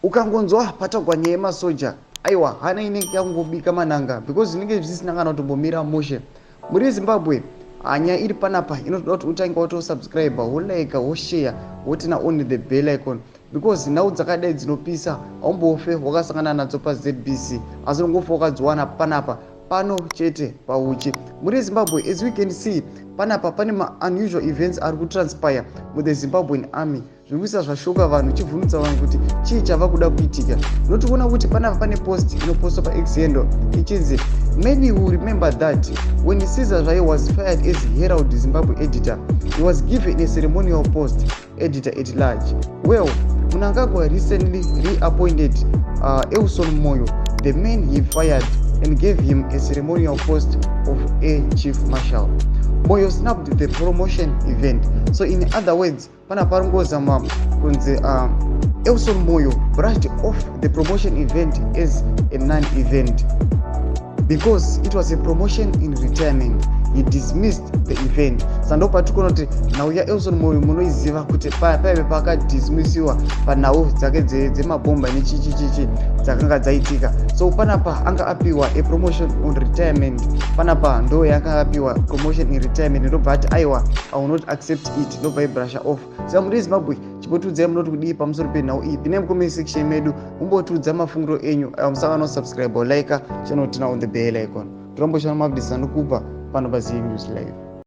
ukangonzwa patagwa nyaya yemasoja aiwa hana inenge yakungobika manhanga because zvinenge zvisina kana kutombomira mushe muri Zimbabwe. Nyaya iri panapa inotoda kuti utange watosubscribe, wolike, woshare, wotina on the bell icon because nhau dzakadai dzinopisa haumbofe wakasangana nadzo paZBC asi unongofa wakadziwana panapa pano chete pauchi. Muri Zimbabwe, as we can see, panapa pane unusual events ari kutranspire with the Zimbabwean army. Zvikuisa zvashoka vanhu, chivhunutsa vanhu kuti chii chava kuda kuitika. Notiona kuti panapa pane post inopostwa paX handle ichinzi, maybe you will remember that when Caesar Zvai was fired as Herald Zimbabwe editor, he was given a ceremonial post, editor at large. Well, Mnangagwa recently reappointed Elson Moyo, the man he fired, and gave him a ceremonial post of Air Chief Marshal. Moyo snapped the promotion event. So in other words, Panaparungozama kunze Elson Moyo brushed off the promotion event as a non-event because it was a promotion in retirement. He dismissed the event. Sando patikona kuti nhau yaElson Moyo munoiziva kuti paive pakadismissiwa panhau dzake dzemabhomba nechichichichi dzakanga dzaitika. So panapa anga apiwa a promotion on retirement. Panapa ndo yanga apiwa promotion in retirement. Ndobva ati aiwa, I will not accept it. Ndobva brush off. So muri Zimbabwe chipotudzai munoti kudii pamusoro penhau iyi. Pine mucomment section medu mumbotudza mafungiro enyu. Musangano subscribe or like channel tina on the bell icon. Toromboshana mabudisa ndokupa pano paZVAITWA News Live.